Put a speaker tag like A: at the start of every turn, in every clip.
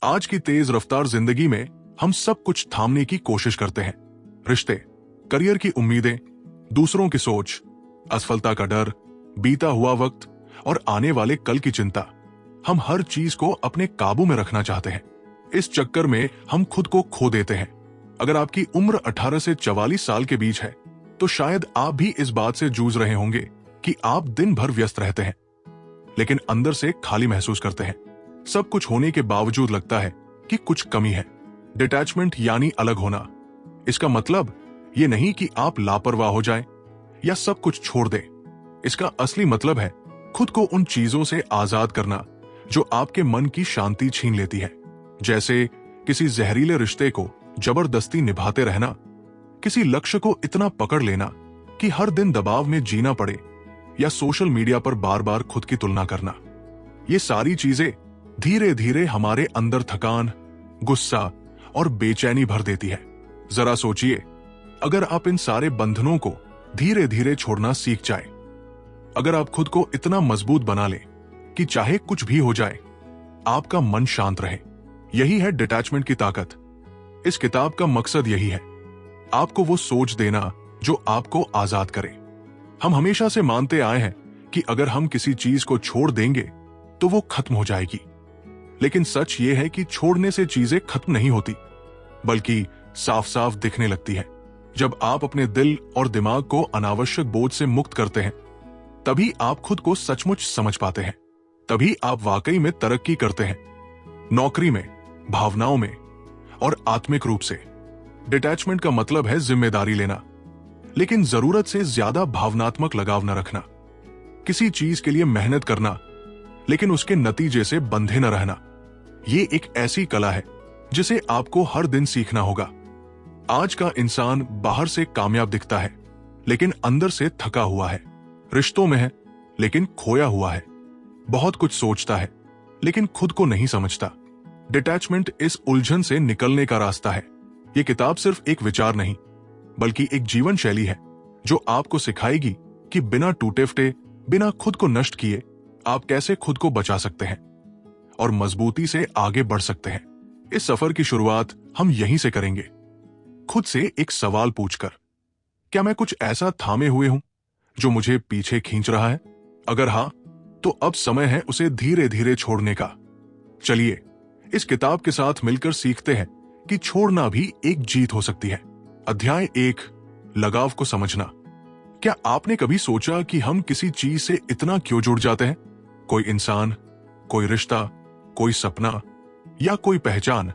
A: आज की तेज रफ्तार जिंदगी में हम सब कुछ थामने की कोशिश करते हैं। रिश्ते, करियर की उम्मीदें, दूसरों की सोच, असफलता का डर, बीता हुआ वक्त और आने वाले कल की चिंता। हम हर चीज को अपने काबू में रखना चाहते हैं। इस चक्कर में हम खुद को खो देते हैं। अगर आपकी उम्र 18 से 44 साल के बीच है तो शायद आप भी इस बात से जूझ रहे होंगे कि आप दिन भर व्यस्त रहते हैं, लेकिन अंदर से खाली महसूस करते हैं। सब कुछ होने के बावजूद लगता है कि कुछ कमी है। डिटैचमेंट यानी अलग होना। इसका मतलब ये नहीं कि आप लापरवाह हो जाएं या सब कुछ छोड़ दें। इसका असली मतलब है खुद को उन चीजों से आजाद करना जो आपके मन की शांति छीन लेती है। जैसे किसी जहरीले रिश्ते को जबरदस्ती निभाते रहना, किसी लक्ष्य को इतना पकड़ लेना कि हर दिन दबाव में जीना पड़े, या सोशल मीडिया पर बार बार खुद की तुलना करना। ये सारी चीजें धीरे धीरे हमारे अंदर थकान, गुस्सा और बेचैनी भर देती है। जरा सोचिए, अगर आप इन सारे बंधनों को धीरे धीरे छोड़ना सीख जाए, अगर आप खुद को इतना मजबूत बना ले कि चाहे कुछ भी हो जाए आपका मन शांत रहे। यही है डिटैचमेंट की ताकत। इस किताब का मकसद यही है, आपको वो सोच देना जो आपको आजाद करे। हम हमेशा से मानते आए हैं कि अगर हम किसी चीज को छोड़ देंगे तो वो खत्म हो जाएगी, लेकिन सच ये है कि छोड़ने से चीजें खत्म नहीं होती, बल्कि साफ साफ दिखने लगती है। जब आप अपने दिल और दिमाग को अनावश्यक बोझ से मुक्त करते हैं, तभी आप खुद को सचमुच समझ पाते हैं। तभी आप वाकई में तरक्की करते हैं, नौकरी में, भावनाओं में और आत्मिक रूप से। डिटैचमेंट का मतलब है जिम्मेदारी लेना, लेकिन जरूरत से ज्यादा भावनात्मक लगाव न रखना। किसी चीज के लिए मेहनत करना, लेकिन उसके नतीजे से बंधे न रहना। ये एक ऐसी कला है जिसे आपको हर दिन सीखना होगा। आज का इंसान बाहर से कामयाब दिखता है, लेकिन अंदर से थका हुआ है। रिश्तों में है, लेकिन खोया हुआ है। बहुत कुछ सोचता है, लेकिन खुद को नहीं समझता। डिटैचमेंट इस उलझन से निकलने का रास्ता है। ये किताब सिर्फ एक विचार नहीं, बल्कि एक जीवन शैली है जो आपको सिखाएगी कि बिना टूटे फटे, बिना खुद को नष्ट किए आप कैसे खुद को बचा सकते हैं और मजबूती से आगे बढ़ सकते हैं। इस सफर की शुरुआत हम यहीं से करेंगे, खुद से एक सवाल पूछकर, क्या मैं कुछ ऐसा थामे हुए हूं जो मुझे पीछे खींच रहा है? अगर हां, तो अब समय है उसे धीरे धीरे छोड़ने का। चलिए इस किताब के साथ मिलकर सीखते हैं कि छोड़ना भी एक जीत हो सकती है। अध्याय 1, लगाव को समझना। क्या आपने कभी सोचा कि हम किसी चीज से इतना क्यों जुड़ जाते हैं? कोई इंसान, कोई रिश्ता, कोई सपना या कोई पहचान,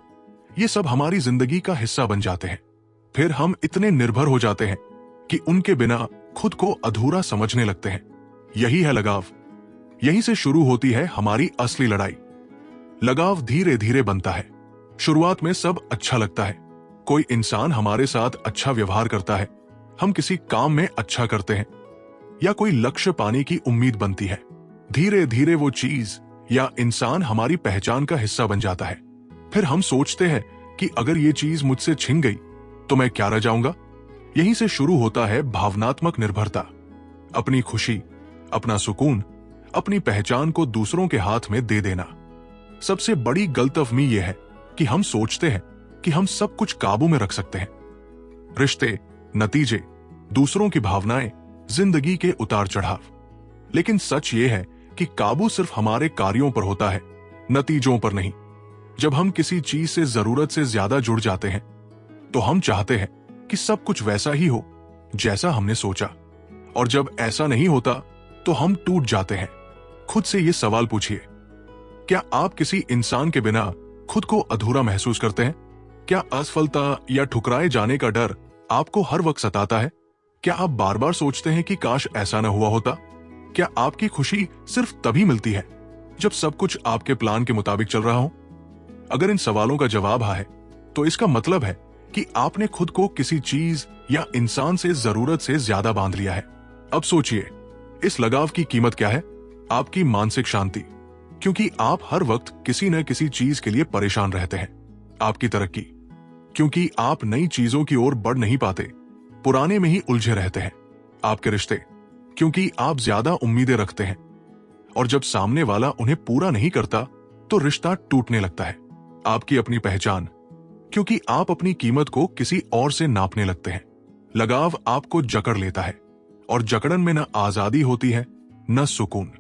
A: ये सब हमारी जिंदगी का हिस्सा बन जाते हैं। फिर हम इतने निर्भर हो जाते हैं कि उनके बिना खुद को अधूरा समझने लगते हैं। यही है लगाव। यहीं से शुरू होती है हमारी असली लड़ाई। लगाव धीरे धीरे बनता है। शुरुआत में सब अच्छा लगता है। कोई इंसान हमारे साथ अच्छा व्यवहार करता है, हम किसी काम में अच्छा करते हैं, या कोई लक्ष्य पाने की उम्मीद बनती है। धीरे धीरे वो चीज या इंसान हमारी पहचान का हिस्सा बन जाता है। फिर हम सोचते हैं कि अगर ये चीज मुझसे छिन गई तो मैं क्या रह जाऊंगा। यहीं से शुरू होता है भावनात्मक निर्भरता। अपनी खुशी, अपना सुकून, अपनी पहचान को दूसरों के हाथ में दे देना। सबसे बड़ी गलतफहमी यह है कि हम सोचते हैं कि हम सब कुछ काबू में रख सकते हैं। रिश्ते, नतीजे, दूसरों की भावनाएं, जिंदगी के उतार चढ़ाव। लेकिन सच ये है कि काबू सिर्फ हमारे कार्यों पर होता है, नतीजों पर नहीं। जब हम किसी चीज से जरूरत से ज्यादा जुड़ जाते हैं तो हम चाहते हैं कि सब कुछ वैसा ही हो जैसा हमने सोचा, और जब ऐसा नहीं होता तो हम टूट जाते हैं। खुद से ये सवाल पूछिए, क्या आप किसी इंसान के बिना खुद को अधूरा महसूस करते हैं? क्या असफलता या ठुकराए जाने का डर आपको हर वक्त सताता है? क्या आप बार बार सोचते हैं कि काश ऐसा न हुआ होता? क्या आपकी खुशी सिर्फ तभी मिलती है जब सब कुछ आपके प्लान के मुताबिक चल रहा हो? अगर इन सवालों का जवाब हाँ है, तो इसका मतलब है कि आपने खुद को किसी चीज या इंसान से जरूरत से ज्यादा बांध लिया है। अब सोचिए, इस लगाव की कीमत क्या है? आपकी मानसिक शांति, क्योंकि आप हर वक्त किसी न किसी चीज के लिए परेशान रहते हैं। आपकी तरक्की, क्योंकि आप नई चीजों की ओर बढ़ नहीं पाते, पुराने में ही उलझे रहते हैं। आपके रिश्ते, क्योंकि आप ज्यादा उम्मीदें रखते हैं और जब सामने वाला उन्हें पूरा नहीं करता तो रिश्ता टूटने लगता है। आपकी अपनी पहचान, क्योंकि आप अपनी कीमत को किसी और से नापने लगते हैं। लगाव आपको जकड़ लेता है, और जकड़न में न आजादी होती है न सुकून।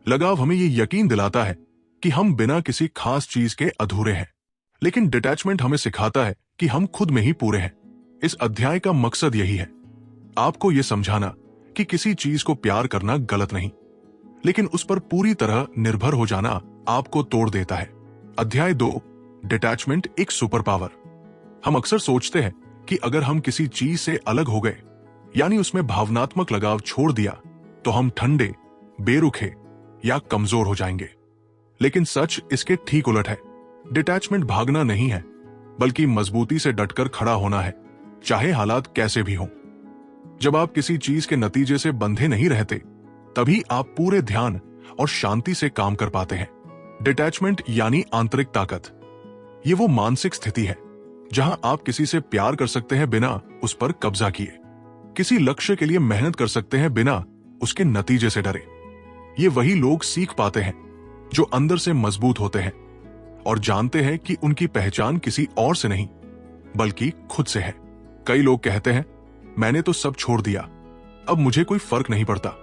A: लगाव हमें ये यकीन दिलाता है कि हम बिना किसी खास चीज के अधूरे हैं, लेकिन डिटैचमेंट हमें सिखाता है कि हम खुद में ही पूरे हैं। इस अध्याय का मकसद यही है, आपको यह समझाना कि किसी चीज को प्यार करना गलत नहीं, लेकिन उस पर पूरी तरह निर्भर हो जाना आपको तोड़ देता है। अध्याय 2, डिटैचमेंट एक सुपर पावर। हम अक्सर सोचते हैं कि अगर हम किसी चीज से अलग हो गए, यानी उसमें भावनात्मक लगाव छोड़ दिया, तो हम ठंडे, बेरुखे या कमजोर हो जाएंगे। लेकिन सच इसके ठीक उलट है। डिटैचमेंट भागना नहीं है, बल्कि मजबूती से डटकर खड़ा होना है, चाहे हालात कैसे भी हों। जब आप किसी चीज के नतीजे से बंधे नहीं रहते, तभी आप पूरे ध्यान और शांति से काम कर पाते हैं। डिटैचमेंट यानी आंतरिक ताकत। ये वो मानसिक स्थिति है जहां आप किसी से प्यार कर सकते हैं बिना उस पर कब्जा किए, किसी लक्ष्य के लिए मेहनत कर सकते हैं बिना उसके नतीजे से डरे। ये वही लोग सीख पाते हैं जो अंदर से मजबूत होते हैं और जानते हैं कि उनकी पहचान किसी और से नहीं, बल्कि खुद से है। कई लोग कहते हैं, मैंने तो सब छोड़ दिया, अब मुझे कोई फर्क नहीं पड़ता।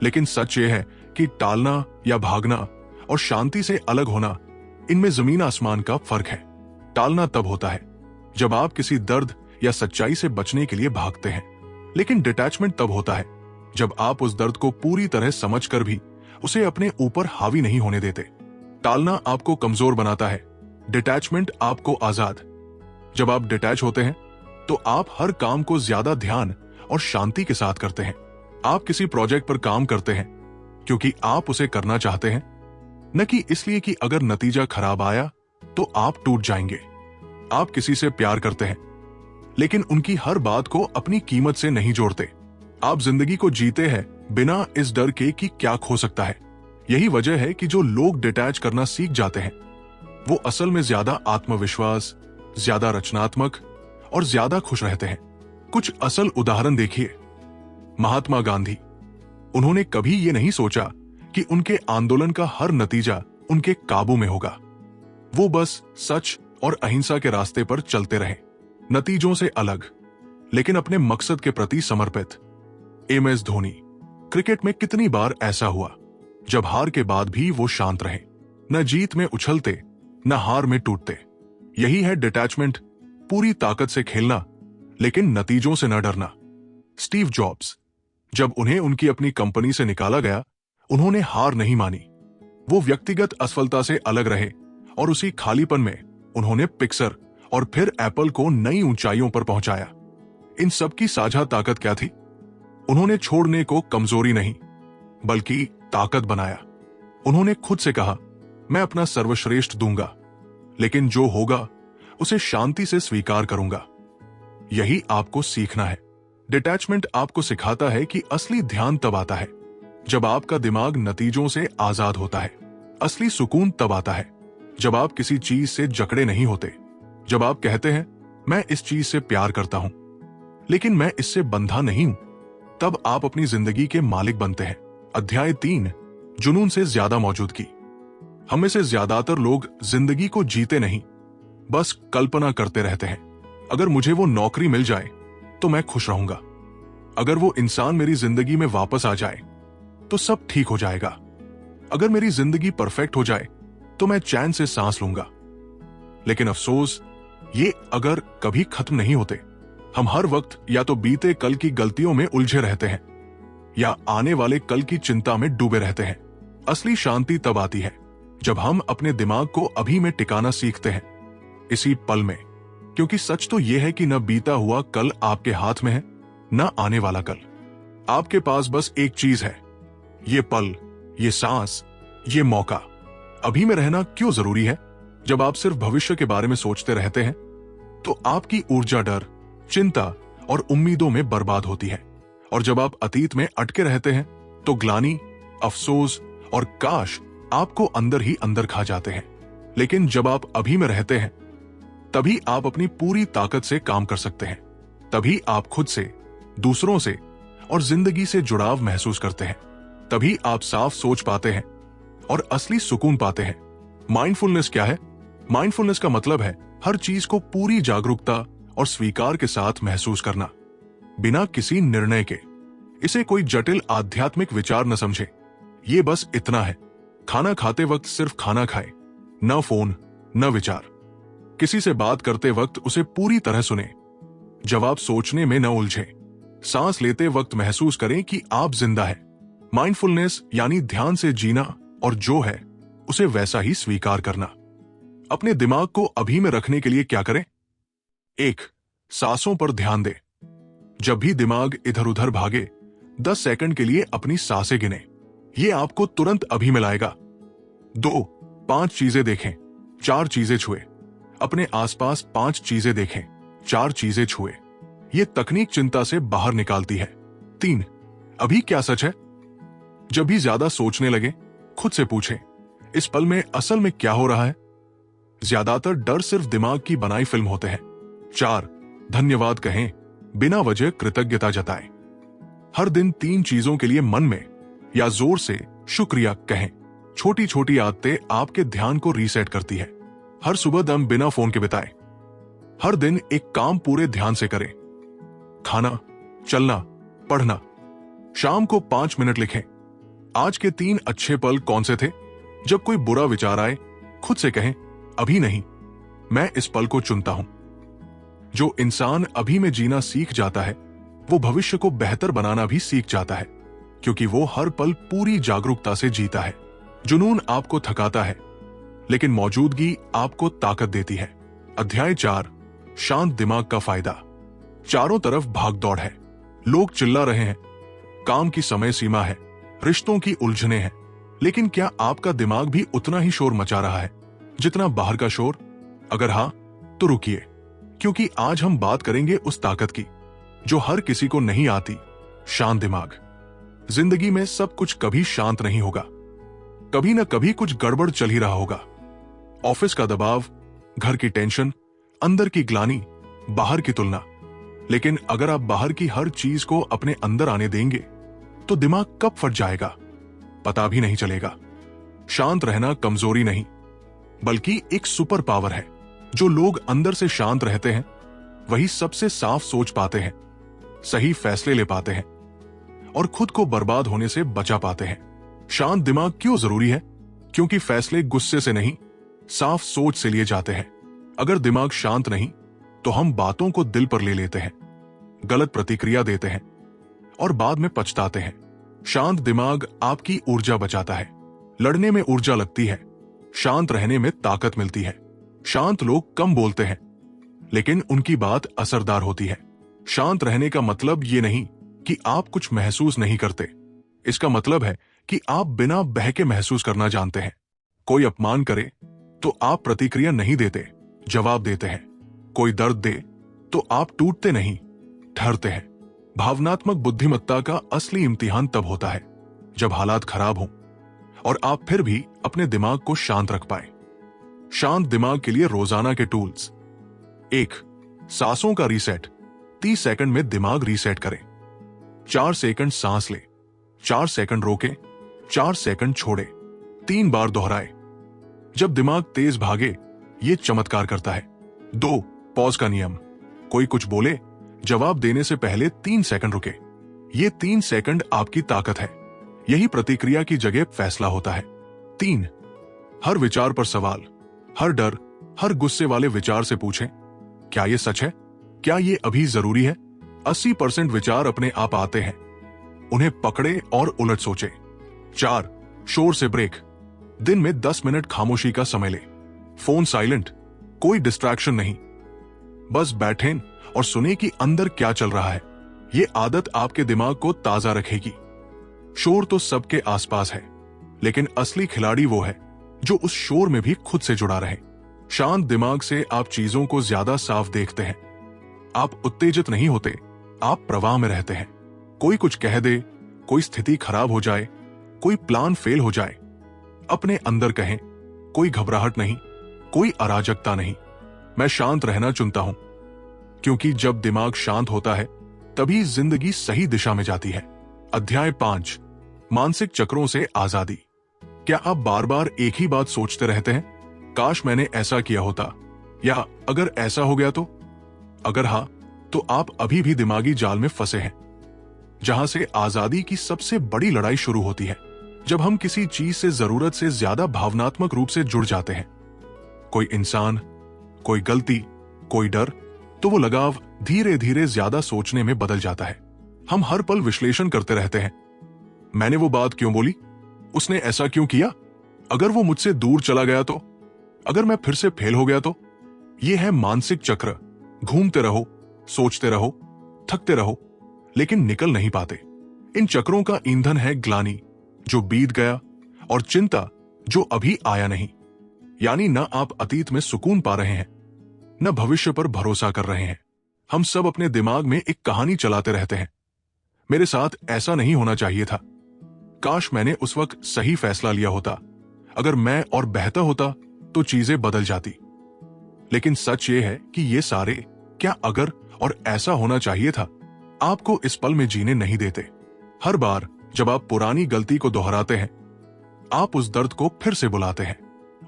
A: लेकिन सच यह है कि टालना या भागना और शांति से अलग होना, इनमें जमीन आसमान का फर्क है। टालना तब होता है जब आप किसी दर्द या सच्चाई से बचने के लिए भागते हैं, लेकिन डिटैचमेंट तब होता है जब आप उस दर्द को पूरी तरह समझकर भी उसे अपने ऊपर हावी नहीं होने देते। टालना आपको कमजोर बनाता है, डिटैचमेंट आपको आजाद। जब आप डिटैच होते हैं तो आप हर काम को ज्यादा ध्यान और शांति के साथ करते हैं। आप किसी प्रोजेक्ट पर काम करते हैं क्योंकि आप उसे करना चाहते हैं, न कि इसलिए कि अगर नतीजा खराब आया तो आप टूट जाएंगे। आप किसी से प्यार करते हैं, लेकिन उनकी हर बात को अपनी कीमत से नहीं जोड़ते। आप जिंदगी को जीते हैं बिना इस डर के कि क्या खो सकता है। यही वजह है कि जो लोग डिटैच करना सीख जाते हैं, वो असल में ज्यादा आत्मविश्वास, ज्यादा रचनात्मक और ज्यादा खुश रहते हैं। कुछ असल उदाहरण देखिए। महात्मा गांधी, उन्होंने कभी ये नहीं सोचा कि उनके आंदोलन का हर नतीजा उनके काबू में होगा। वो बस सच और अहिंसा के रास्ते पर चलते रहे, नतीजों से अलग, लेकिन अपने मकसद के प्रति समर्पित। MS धोनी, क्रिकेट में कितनी बार ऐसा हुआ जब हार के बाद भी वो शांत रहे, न जीत में उछलते न हार में टूटते। यही है डिटैचमेंट, पूरी ताकत से खेलना लेकिन नतीजों से न डरना। स्टीव जॉब्स, जब उन्हें उनकी अपनी कंपनी से निकाला गया, उन्होंने हार नहीं मानी। वो व्यक्तिगत असफलता से अलग रहे और उसी खालीपन में उन्होंने पिक्सर और फिर एप्पल को नई ऊंचाइयों पर पहुंचाया। इन सब की साझा ताकत क्या थी? उन्होंने छोड़ने को कमजोरी नहीं, बल्कि ताकत बनाया। उन्होंने खुद से कहा, मैं अपना सर्वश्रेष्ठ दूंगा, लेकिन जो होगा उसे शांति से स्वीकार करूंगा। यही आपको सीखना है। डिटैचमेंट आपको सिखाता है कि असली ध्यान तब आता है जब आपका दिमाग नतीजों से आजाद होता है। असली सुकून तब आता है जब आप किसी चीज से जकड़े नहीं होते। जब आप कहते हैं, मैं इस चीज से प्यार करता हूं, लेकिन मैं इससे बंधा नहीं हूं, तब आप अपनी जिंदगी के मालिक बनते हैं। अध्याय 3, जुनून से ज्यादा मौजूदगी। हम में से ज्यादातर लोग जिंदगी को जीते नहीं, बस कल्पना करते रहते हैं। अगर मुझे वो नौकरी मिल जाए तो मैं खुश रहूंगा। अगर वो इंसान मेरी जिंदगी में वापस आ जाए तो सब ठीक हो जाएगा। अगर मेरी जिंदगी परफेक्ट हो जाए तो मैं चैन से सांस लूंगा। लेकिन अफसोस, ये अगर कभी खत्म नहीं होते। हम हर वक्त या तो बीते कल की गलतियों में उलझे रहते हैं या आने वाले कल की चिंता में डूबे रहते हैं। असली शांति तब आती है जब हम अपने दिमाग को अभी में टिकाना सीखते हैं, इसी पल में। क्योंकि सच तो यह है कि न बीता हुआ कल आपके हाथ में है, न आने वाला कल। आपके पास बस एक चीज है, ये पल, ये सांस, ये मौका। अभी में रहना क्यों जरूरी है? जब आप सिर्फ भविष्य के बारे में सोचते रहते हैं तो आपकी ऊर्जा डर, चिंता और उम्मीदों में बर्बाद होती है। और जब आप अतीत में अटके रहते हैं तो ग्लानि, अफसोस और काश आपको अंदर ही अंदर खा जाते हैं। लेकिन जब आप अभी में रहते हैं, तभी आप अपनी पूरी ताकत से काम कर सकते हैं। तभी आप खुद से, दूसरों से और जिंदगी से जुड़ाव महसूस करते हैं। तभी आप साफ सोच पाते हैं और असली सुकून पाते हैं। माइंडफुलनेस क्या है? माइंडफुलनेस का मतलब है हर चीज को पूरी जागरूकता और स्वीकार के साथ महसूस करना, बिना किसी निर्णय के। इसे कोई जटिल आध्यात्मिक विचार न समझे, ये बस इतना है, खाना खाते वक्त सिर्फ खाना खाए, न फोन न विचार। किसी से बात करते वक्त उसे पूरी तरह सुने, जवाब सोचने में न उलझे। सांस लेते वक्त महसूस करें कि आप जिंदा है। माइंडफुलनेस यानी ध्यान से जीना और जो है उसे वैसा ही स्वीकार करना। अपने दिमाग को अभी में रखने के लिए क्या करें? 1. सांसों पर ध्यान दें। जब भी दिमाग इधर उधर भागे 10 सेकंड के लिए अपनी सांसें गिने, ये आपको तुरंत अभी में लाएगा। 2. 5 चीजें देखें, 4 चीजें छुए। अपने आसपास 5 चीजें देखें, 4 चीजें छुए। ये तकनीक चिंता से बाहर निकालती है। 3. अभी क्या सच है? जब भी ज्यादा सोचने लगे खुद से पूछें, इस पल में असल में क्या हो रहा है? ज्यादातर डर सिर्फ दिमाग की बनाई फिल्म होते हैं। 4. धन्यवाद कहें, बिना वजह कृतज्ञता जताएं। हर दिन 3 चीजों के लिए मन में या जोर से शुक्रिया कहें। छोटी छोटी आदतें आपके ध्यान को रीसेट करती है। हर सुबह दम बिना फोन के बिताएं। हर दिन एक काम पूरे ध्यान से करें, खाना, चलना, पढ़ना। शाम को 5 मिनट लिखें, आज के 3 अच्छे पल कौन से थे? जब कोई बुरा विचार आए खुद से कहें, अभी नहीं, मैं इस पल को चुनता हूं। जो इंसान अभी में जीना सीख जाता है वो भविष्य को बेहतर बनाना भी सीख जाता है, क्योंकि वो हर पल पूरी जागरूकता से जीता है। जुनून आपको थकाता है, लेकिन मौजूदगी आपको ताकत देती है। अध्याय 4, शांत दिमाग का फायदा। चारों तरफ भाग दौड़ है, लोग चिल्ला रहे हैं, काम की समय सीमा है, रिश्तों की उलझने हैं, लेकिन क्या आपका दिमाग भी उतना ही शोर मचा रहा है जितना बाहर का शोर? अगर हां, तो रुकिए, क्योंकि आज हम बात करेंगे उस ताकत की जो हर किसी को नहीं आती, शांत दिमाग। जिंदगी में सब कुछ कभी शांत नहीं होगा, कभी ना कभी कुछ गड़बड़ चल ही रहा होगा। ऑफिस का दबाव, घर की टेंशन, अंदर की ग्लानि, बाहर की तुलना। लेकिन अगर आप बाहर की हर चीज को अपने अंदर आने देंगे तो दिमाग कब फट जाएगा पता भी नहीं चलेगा। शांत रहना कमजोरी नहीं, बल्कि एक सुपर पावर है। जो लोग अंदर से शांत रहते हैं वही सबसे साफ सोच पाते हैं, सही फैसले ले पाते हैं और खुद को बर्बाद होने से बचा पाते हैं। शांत दिमाग क्यों जरूरी है? क्योंकि फैसले गुस्से से नहीं, साफ सोच से लिए जाते हैं। अगर दिमाग शांत नहीं तो हम बातों को दिल पर ले लेते हैं, गलत प्रतिक्रिया देते हैं और बाद में पछताते हैं। शांत दिमाग आपकी ऊर्जा बचाता है। लड़ने में ऊर्जा लगती है, शांत रहने में ताकत मिलती है। शांत लोग कम बोलते हैं, लेकिन उनकी बात असरदार होती है। शांत रहने का मतलब ये नहीं कि आप कुछ महसूस नहीं करते। इसका मतलब है कि आप बिना बहके महसूस करना जानते हैं। कोई अपमान करे तो आप प्रतिक्रिया नहीं देते, जवाब देते हैं। कोई दर्द दे तो आप टूटते नहीं, ठहरते हैं। भावनात्मक बुद्धिमत्ता का असली इम्तिहान तब होता है जब हालात खराब हों और आप फिर भी अपने दिमाग को शांत रख पाए। शांत दिमाग के लिए रोजाना के टूल्स। 1. सांसों का रीसेट। 30 सेकंड में दिमाग रीसेट करें। 4 सेकंड सांस ले, 4 सेकंड रोके, 4 सेकंड छोड़े, 3 बार दोहराए। जब दिमाग तेज भागे ये चमत्कार करता है। 2. पॉज का नियम। कोई कुछ बोले, जवाब देने से पहले 3 सेकंड रुके। ये 3 सेकंड आपकी ताकत है। यही प्रतिक्रिया की जगह फैसला होता है। 3. हर विचार पर सवाल। हर डर, हर गुस्से वाले विचार से पूछें, क्या ये सच है? क्या ये अभी जरूरी है? 80% विचार अपने आप आते हैं, उन्हें पकड़े और उलट सोचे। 4. शोर से ब्रेक। दिन में 10 मिनट खामोशी का समय ले। फोन साइलेंट, कोई डिस्ट्रैक्शन नहीं, बस बैठें और सुने कि अंदर क्या चल रहा है। ये आदत आपके दिमाग को ताजा रखेगी। शोर तो सबके आसपास है, लेकिन असली खिलाड़ी वो है जो उस शोर में भी खुद से जुड़ा रहे। शांत दिमाग से आप चीजों को ज्यादा साफ देखते हैं। आप उत्तेजित नहीं होते, आप प्रवाह में रहते हैं। कोई कुछ कह दे, कोई स्थिति खराब हो जाए, कोई प्लान फेल हो जाए, अपने अंदर कहें, कोई घबराहट नहीं, कोई अराजकता नहीं, मैं शांत रहना चुनता हूं। क्योंकि जब दिमाग शांत होता है तभी जिंदगी सही दिशा में जाती है। अध्याय 5, मानसिक चक्रों से आजादी। क्या आप बार बार एक ही बात सोचते रहते हैं? काश मैंने ऐसा किया होता, या अगर ऐसा हो गया तो। अगर हाँ, तो आप अभी भी दिमागी जाल में फंसे हैं, जहां से आजादी की सबसे बड़ी लड़ाई शुरू होती है, जब हम किसी चीज से जरूरत से ज्यादा भावनात्मक रूप से जुड़ जाते हैं। कोई इंसान, कोई गलती, कोई डर, तो वो लगाव धीरे धीरे ज्यादा सोचने में बदल जाता है। हम हर पल विश्लेषण करते रहते हैं। मैंने वो बात क्यों बोली, उसने ऐसा क्यों किया, अगर वो मुझसे दूर चला गया तो, अगर मैं फिर से फेल हो गया तो। ये है मानसिक चक्र। घूमते रहो, सोचते रहो, थकते रहो, लेकिन निकल नहीं पाते। इन चक्रों का ईंधन है ग्लानि, जो बीत गया, और चिंता, जो अभी आया नहीं। यानी न आप अतीत में सुकून पा रहे हैं, न भविष्य पर भरोसा कर रहे हैं। हम सब अपने दिमाग में एक कहानी चलाते रहते हैं। मेरे साथ ऐसा नहीं होना चाहिए था, काश मैंने उस वक्त सही फैसला लिया होता, अगर मैं और बेहतर होता तो चीजें बदल जाती। लेकिन सच ये है कि ये सारे क्या अगर और ऐसा होना चाहिए था आपको इस पल में जीने नहीं देते। हर बार जब आप पुरानी गलती को दोहराते हैं, आप उस दर्द को फिर से बुलाते हैं,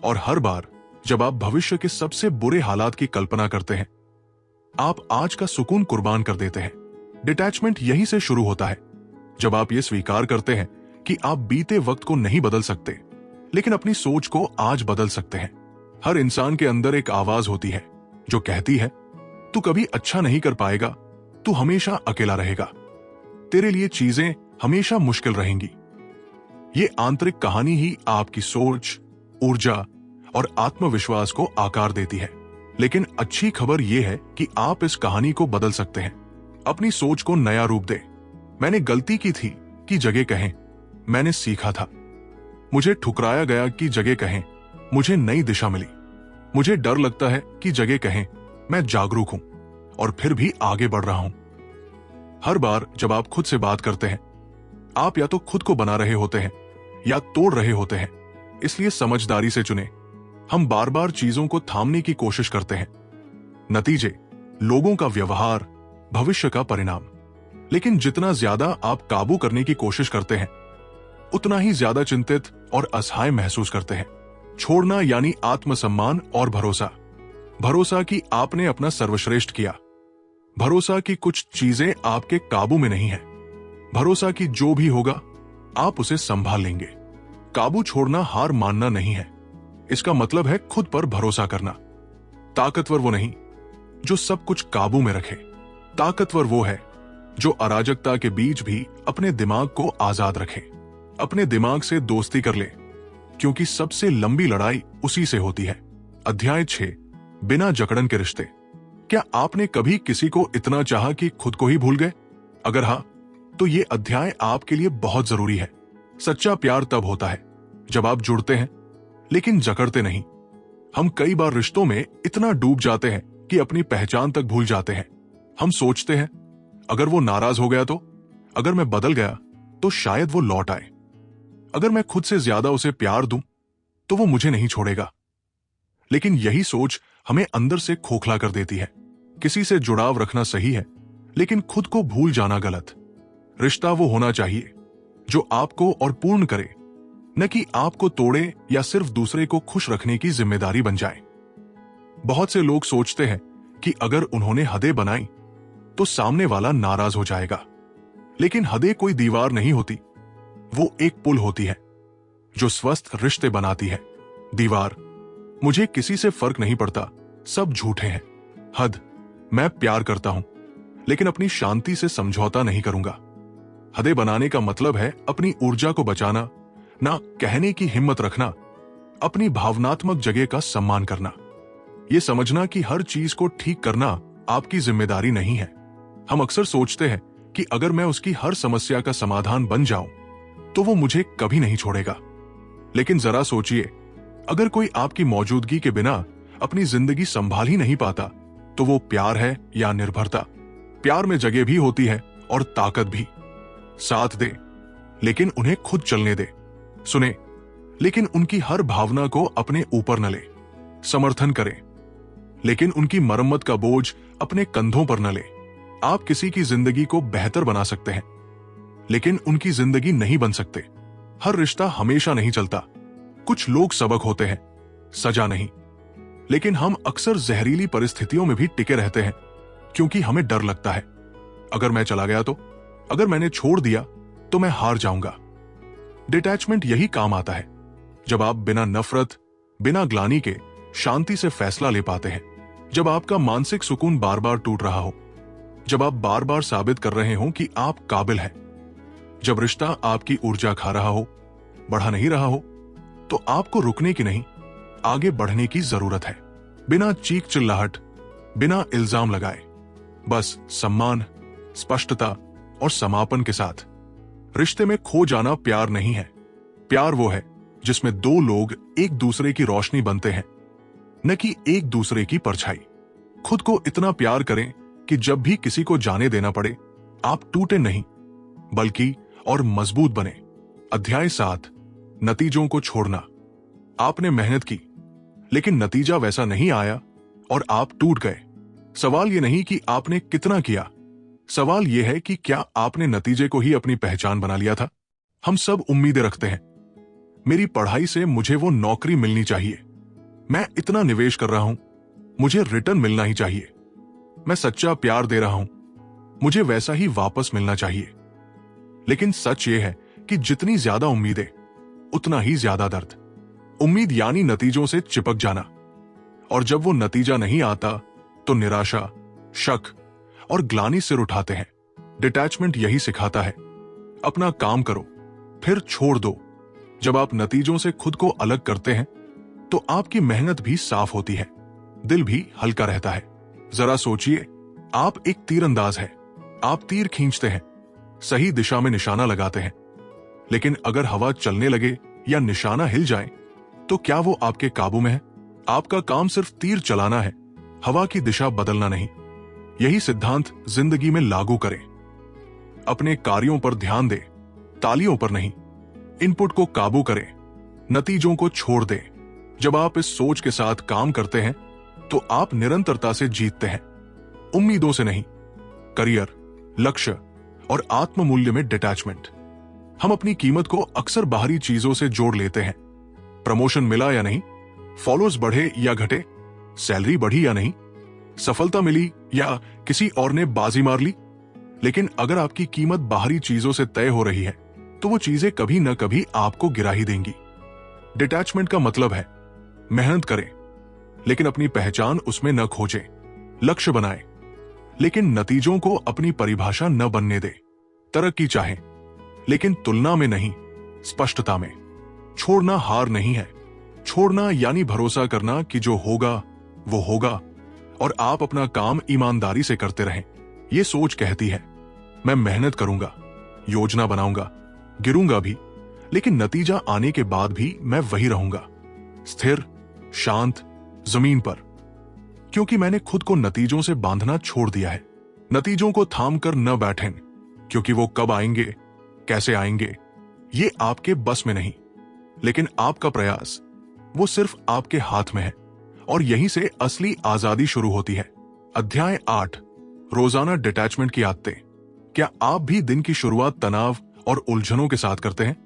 A: और हर बार जब आप भविष्य के सबसे बुरे हालात की कल्पना करते हैं, आप आज का सुकून कुर्बान कर देते हैं। डिटैचमेंट यहीं से शुरू होता है, जब आप ये स्वीकार करते हैं कि आप बीते वक्त को नहीं बदल सकते, लेकिन अपनी सोच को आज बदल सकते हैं। हर इंसान के अंदर एक आवाज होती है जो कहती है, तू कभी अच्छा नहीं कर पाएगा, तू हमेशा अकेला रहेगा, तेरे लिए चीजें हमेशा मुश्किल रहेंगी। ये आंतरिक कहानी ही आपकी सोच, ऊर्जा और आत्मविश्वास को आकार देती है। लेकिन अच्छी खबर यह है कि आप इस कहानी को बदल सकते हैं। अपनी सोच को नया रूप दें। मैंने गलती की थी की जगह कहें, मैंने सीखा था। मुझे ठुकराया गया की जगह कहें, मुझे नई दिशा मिली। मुझे डर लगता है की जगह कहें, मैं जागरूक हूं और फिर भी आगे बढ़ रहा हूं। हर बार जब आप खुद से बात करते हैं, आप या तो खुद को बना रहे होते हैं या तोड़ रहे होते हैं। इसलिए समझदारी से चुने। हम बार बार चीजों को थामने की कोशिश करते हैं। नतीजे, लोगों का व्यवहार, भविष्य का परिणाम। लेकिन जितना ज्यादा आप काबू करने की कोशिश करते हैं, उतना ही ज्यादा चिंतित और असहाय महसूस करते हैं। छोड़ना यानी आत्मसम्मान और भरोसा। भरोसा कि आपने अपना सर्वश्रेष्ठ किया। भरोसा कि कुछ चीजें आपके काबू में नहीं है। भरोसा कि जो भी होगा आप उसे संभाल लेंगे। काबू छोड़ना हार मानना नहीं है, इसका मतलब है खुद पर भरोसा करना। ताकतवर वो नहीं जो सब कुछ काबू में रखे। ताकतवर वो है जो अराजकता के बीच भी अपने दिमाग को आजाद रखे, अपने दिमाग से दोस्ती कर ले, क्योंकि सबसे लंबी लड़ाई उसी से होती है। अध्याय 6, बिना जकड़न के रिश्ते। क्या आपने कभी किसी को इतना चाहा कि खुद को ही भूल गए? अगर हाँ, तो ये अध्याय आपके लिए बहुत जरूरी है। सच्चा प्यार तब होता है जब आप जुड़ते हैं लेकिन जकड़ते नहीं। हम कई बार रिश्तों में इतना डूब जाते हैं कि अपनी पहचान तक भूल जाते हैं। हम सोचते हैं, अगर वो नाराज हो गया तो, अगर मैं बदल गया तो शायद वो लौट आए, अगर मैं खुद से ज्यादा उसे प्यार दूं तो वो मुझे नहीं छोड़ेगा। लेकिन यही सोच हमें अंदर से खोखला कर देती है। किसी से जुड़ाव रखना सही है, लेकिन खुद को भूल जाना गलत। रिश्ता वो होना चाहिए जो आपको और पूर्ण करे, न कि आपको तोड़े या सिर्फ दूसरे को खुश रखने की जिम्मेदारी बन जाए। बहुत से लोग सोचते हैं कि अगर उन्होंने हदें बनाई तो सामने वाला नाराज हो जाएगा। लेकिन हदें कोई दीवार नहीं होती, वो एक पुल होती है जो स्वस्थ रिश्ते बनाती है। दीवार, मुझे किसी से फर्क नहीं पड़ता, सब झूठे हैं। हद, मैं प्यार करता हूं लेकिन अपनी शांति से समझौता नहीं करूंगा। हदें बनाने का मतलब है अपनी ऊर्जा को बचाना, ना कहने की हिम्मत रखना, अपनी भावनात्मक जगह का सम्मान करना, यह समझना कि हर चीज को ठीक करना आपकी जिम्मेदारी नहीं है। हम अक्सर सोचते हैं कि अगर मैं उसकी हर समस्या का समाधान बन जाऊं तो वो मुझे कभी नहीं छोड़ेगा। लेकिन जरा सोचिए, अगर कोई आपकी मौजूदगी के बिना अपनी जिंदगी संभाल ही नहीं पाता तो वो प्यार है या निर्भरता? प्यार में जगह भी होती है और ताकत भी। साथ दे लेकिन उन्हें खुद चलने दे। सुने लेकिन उनकी हर भावना को अपने ऊपर न ले। समर्थन करे लेकिन उनकी मरम्मत का बोझ अपने कंधों पर न ले। आप किसी की जिंदगी को बेहतर बना सकते हैं लेकिन उनकी जिंदगी नहीं बन सकते। हर रिश्ता हमेशा नहीं चलता। कुछ लोग सबक होते हैं, सजा नहीं। लेकिन हम अक्सर जहरीली परिस्थितियों में भी टिके रहते हैं क्योंकि हमें डर लगता है, अगर मैं चला गया तो, अगर मैंने छोड़ दिया तो मैं हार जाऊंगा। डिटैचमेंट यही काम आता है जब आप बिना नफरत, बिना ग्लानि के शांति से फैसला ले पाते हैं। जब आपका मानसिक सुकून बार बार टूट रहा हो, जब आप बार बार साबित कर रहे हो कि आप काबिल हैं, जब रिश्ता आपकी ऊर्जा खा रहा हो, बढ़ा नहीं रहा हो, तो आपको रुकने की नहीं, आगे बढ़ने की जरूरत है। बिना चीख चिल्लाहट, बिना इल्जाम लगाए, बस सम्मान, स्पष्टता और समापन के साथ। रिश्ते में खो जाना प्यार नहीं है। प्यार वो है जिसमें दो लोग एक दूसरे की रोशनी बनते हैं, न कि एक दूसरे की परछाई। खुद को इतना प्यार करें कि जब भी किसी को जाने देना पड़े, आप टूटे नहीं बल्कि और मजबूत बने। अध्याय 7, नतीजों को छोड़ना। आपने मेहनत की लेकिन नतीजा वैसा नहीं आया और आप टूट गए। सवाल यह नहीं कि आपने कितना किया, सवाल यह है कि क्या आपने नतीजे को ही अपनी पहचान बना लिया था। हम सब उम्मीदें रखते हैं, मेरी पढ़ाई से मुझे वो नौकरी मिलनी चाहिए, मैं इतना निवेश कर रहा हूं, मुझे रिटर्न मिलना ही चाहिए, मैं सच्चा प्यार दे रहा हूं, मुझे वैसा ही वापस मिलना चाहिए। लेकिन सच यह है कि जितनी ज्यादा उम्मीदें, उतना ही ज्यादा दर्द। उम्मीद यानी नतीजों से चिपक जाना, और जब वो नतीजा नहीं आता तो निराशा, शक और ग्लानि सिर उठाते हैं। डिटैचमेंट यही सिखाता है, अपना काम करो फिर छोड़ दो। जब आप नतीजों से खुद को अलग करते हैं तो आपकी मेहनत भी साफ होती है, दिल भी हल्का रहता है। जरा सोचिए, आप एक तीरंदाज है, आप तीर खींचते हैं, सही दिशा में निशाना लगाते हैं, लेकिन अगर हवा चलने लगे या निशाना हिल जाए तो क्या वो आपके काबू में है? आपका काम सिर्फ तीर चलाना है, हवा की दिशा बदलना नहीं। यही सिद्धांत जिंदगी में लागू करें। अपने कार्यों पर ध्यान दें, तालियों पर नहीं। इनपुट को काबू करें, नतीजों को छोड़ दें। जब आप इस सोच के साथ काम करते हैं तो आप निरंतरता से जीतते हैं, उम्मीदों से नहीं। करियर, लक्ष्य और आत्ममूल्य में डिटैचमेंट। हम अपनी कीमत को अक्सर बाहरी चीजों से जोड़ लेते हैं। प्रमोशन मिला या नहीं, फॉलोअर्स बढ़े या घटे, सैलरी बढ़ी या नहीं, सफलता मिली या किसी और ने बाजी मार ली। लेकिन अगर आपकी कीमत बाहरी चीजों से तय हो रही है तो वो चीजें कभी न कभी आपको गिरा ही देंगी। डिटैचमेंट का मतलब है मेहनत करें लेकिन अपनी पहचान उसमें न खोजें, लक्ष्य बनाएं लेकिन नतीजों को अपनी परिभाषा न बनने दे। तरक्की चाहें लेकिन तुलना में नहीं, स्पष्टता में। छोड़ना हार नहीं है, छोड़ना यानी भरोसा करना कि जो होगा वो होगा और आप अपना काम ईमानदारी से करते रहें। ये सोच कहती है, मैं मेहनत करूंगा, योजना बनाऊंगा, गिरूंगा भी, लेकिन नतीजा आने के बाद भी मैं वही रहूंगा, स्थिर, शांत, जमीन पर। क्योंकि मैंने खुद को नतीजों से बांधना छोड़ दिया है। नतीजों को थाम कर न बैठें, क्योंकि वो कब आएंगे, कैसे आएंगे, ये आपके बस में नहीं। लेकिन आपका प्रयास, वो सिर्फ आपके हाथ में है, और यहीं से असली आजादी शुरू होती है। अध्याय 8, रोजाना डिटैचमेंट की आदतें। क्या आप भी दिन की शुरुआत तनाव और उलझनों के साथ करते हैं?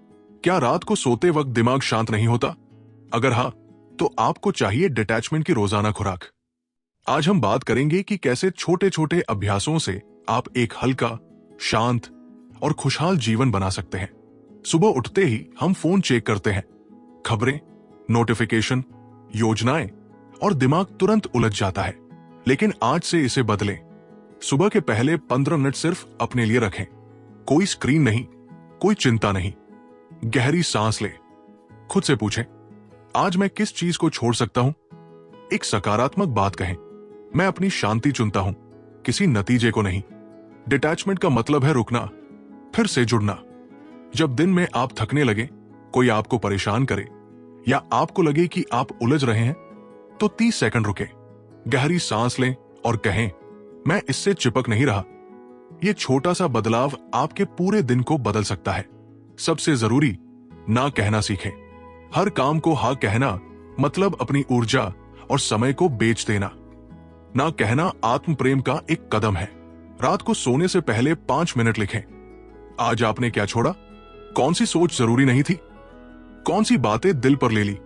A: क्या रात को सोते वक्त दिमाग शांत नहीं होता? अगर हाँ, तो आपको चाहिए डिटैचमेंट की रोजाना खुराक। आज हम बात करेंगे कि कैसे छोटे छोटे अभ्यासों से आप एक हल्का, शांत और खुशहाल जीवन बना सकते हैं। सुबह उठते ही हम फोन चेक करते हैं, खबरें, नोटिफिकेशन, योजनाएं, और दिमाग तुरंत उलझ जाता है। लेकिन आज से इसे बदलें। सुबह के पहले 15 मिनट सिर्फ अपने लिए रखें। कोई स्क्रीन नहीं, कोई चिंता नहीं। गहरी सांस ले, खुद से पूछें, आज मैं किस चीज को छोड़ सकता हूं? एक सकारात्मक बात कहें, मैं अपनी शांति चुनता हूं, किसी नतीजे को नहीं। डिटैचमेंट का मतलब है रुकना, फिर से जुड़ना। जब दिन में आप थकने लगे, कोई आपको परेशान करे या आपको लगे कि आप उलझ रहे हैं, तो 30 सेकंड रुके, गहरी सांस लें और कहें, मैं इससे चिपक नहीं रहा। यह छोटा सा बदलाव आपके पूरे दिन को बदल सकता है। सबसे जरूरी, ना कहना सीखें। हर काम को हाँ कहना मतलब अपनी ऊर्जा और समय को बेच देना। ना कहना आत्म प्रेम का एक कदम है। रात को सोने से पहले 5 मिनट लिखें, आज आपने क्या छोड़ा, कौन सी सोच जरूरी नहीं थी, कौन सी बातें दिल पर ले ली,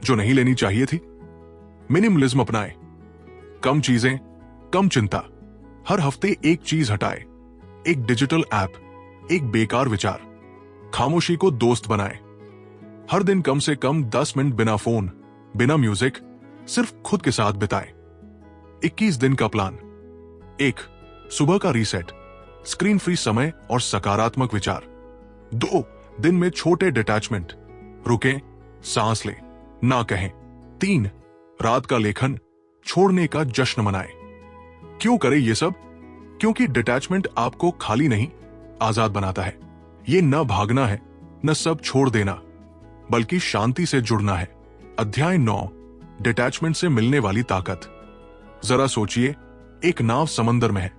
A: जो नहीं लेनी चाहिए थी। मिनिमलिज्म अपनाएं, कम चीजें, कम चिंता। हर हफ्ते एक चीज हटाए, एक डिजिटल ऐप, एक बेकार विचार। खामोशी को दोस्त बनाएं। हर दिन कम से कम 10 मिनट बिना फोन, बिना म्यूजिक, सिर्फ खुद के साथ बिताएं। 21 दिन का प्लान। 1. सुबह का रीसेट, स्क्रीन फ्री समय और सकारात्मक विचार। 2. दिन में छोटे डिटैचमेंट, रुकें, सांस लें, ना कहें। 3. रात का लेखन, छोड़ने का जश्न मनाएं। क्यों करें ये सब? क्योंकि डिटैचमेंट आपको खाली नहीं, आजाद बनाता है। ये न भागना है, न सब छोड़ देना, बल्कि शांति से जुड़ना है। अध्याय 9, डिटैचमेंट से मिलने वाली ताकत। जरा सोचिए, एक नाव समंदर में है,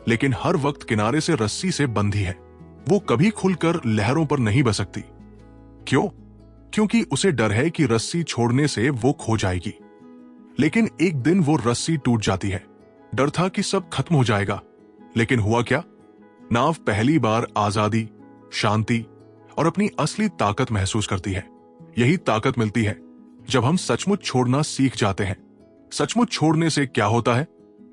A: लेकिन हर वक्त किनारे से रस्सी से बंधी है। वो कभी खुलकर लहरों पर नहीं बह सकती। क्यों? क्योंकि उसे डर है कि रस्सी छोड़ने से वो खो जाएगी। लेकिन एक दिन वो रस्सी टूट जाती है। डर था कि सब खत्म हो जाएगा, लेकिन हुआ क्या? नाव पहली बार आजादी, शांति और अपनी असली ताकत महसूस करती है। यही ताकत मिलती है जब हम सचमुच छोड़ना सीख जाते हैं। सचमुच छोड़ने से क्या होता है?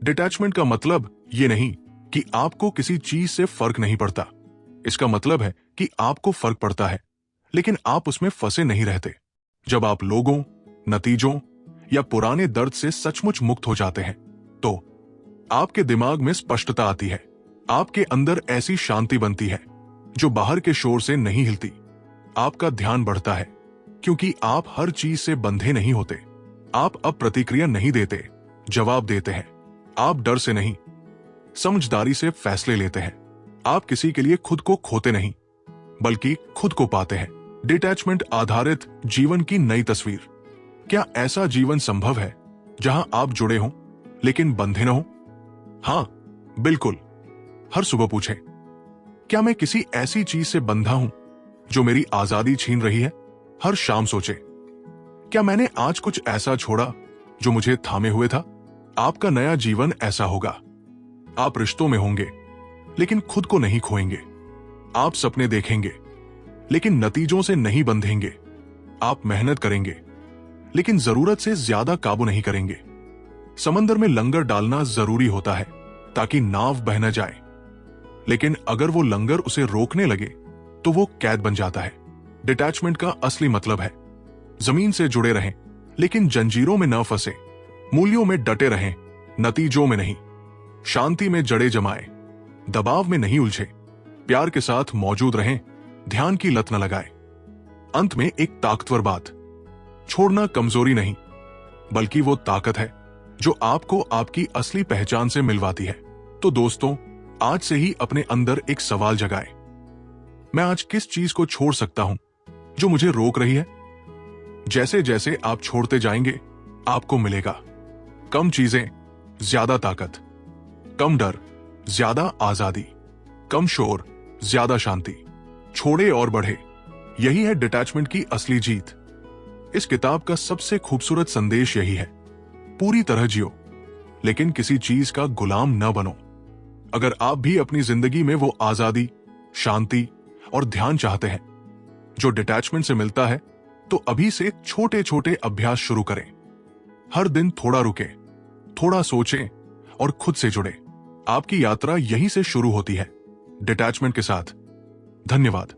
A: डिटैचमेंट का मतलब ये नहीं कि आपको किसी चीज से फर्क नहीं पड़ता। इसका मतलब है कि आपको फर्क पड़ता है, लेकिन आप उसमें फंसे नहीं रहते। जब आप लोगों, नतीजों या पुराने दर्द से सचमुच मुक्त हो जाते हैं, तो आपके दिमाग में स्पष्टता आती है। आपके अंदर ऐसी शांति बनती है जो बाहर के शोर से नहीं हिलती। आपका ध्यान बढ़ता है, क्योंकि आप हर चीज से बंधे नहीं होते। आप अब प्रतिक्रिया नहीं देते, जवाब देते हैं। आप डर से नहीं, समझदारी से फैसले लेते हैं। आप किसी के लिए खुद को खोते नहीं, बल्कि खुद को पाते हैं। डिटैचमेंट आधारित जीवन की नई तस्वीर। क्या ऐसा जीवन संभव है जहां आप जुड़े हों लेकिन बंधे न हों? हां, बिल्कुल। हर सुबह पूछें, क्या मैं किसी ऐसी चीज से बंधा हूं जो मेरी आजादी छीन रही है? हर शाम सोचें, क्या मैंने आज कुछ ऐसा छोड़ा जो मुझे थामे हुए था? आपका नया जीवन ऐसा होगा। आप रिश्तों में होंगे, लेकिन खुद को नहीं खोएंगे। आप सपने देखेंगे, लेकिन नतीजों से नहीं बंधेंगे। आप मेहनत करेंगे, लेकिन जरूरत से ज्यादा काबू नहीं करेंगे। समंदर में लंगर डालना जरूरी होता है ताकि नाव बह न जाए, लेकिन अगर वो लंगर उसे रोकने लगे तो वो कैद बन जाता है। डिटैचमेंट का असली मतलब है जमीन से जुड़े रहें, लेकिन जंजीरों में न फंसे। मूल्यों में डटे रहें, नतीजों में नहीं। शांति में जड़े जमाए, दबाव में नहीं उलझे। प्यार के साथ मौजूद रहें, ध्यान की लत न लगाए। अंत में एक ताकतवर बात, छोड़ना कमजोरी नहीं, बल्कि वो ताकत है जो आपको आपकी असली पहचान से मिलवाती है। तो दोस्तों, आज से ही अपने अंदर एक सवाल जगाएं, मैं आज किस चीज को छोड़ सकता हूं जो मुझे रोक रही है? जैसे जैसे आप छोड़ते जाएंगे, आपको मिलेगा कम चीजें, ज्यादा ताकत। कम डर, ज्यादा आजादी। कम शोर, ज्यादा शांति। छोड़े और बढ़े, यही है डिटैचमेंट की असली जीत। इस किताब का सबसे खूबसूरत संदेश यही है, पूरी तरह जियो, लेकिन किसी चीज का गुलाम न बनो। अगर आप भी अपनी जिंदगी में वो आजादी, शांति और ध्यान चाहते हैं जो डिटैचमेंट से मिलता है, तो अभी से छोटे छोटे अभ्यास शुरू करें। हर दिन थोड़ा रुकें, थोड़ा सोचें और खुद से जुड़े। आपकी यात्रा यहीं से शुरू होती है, डिटैचमेंट के साथ। धन्यवाद।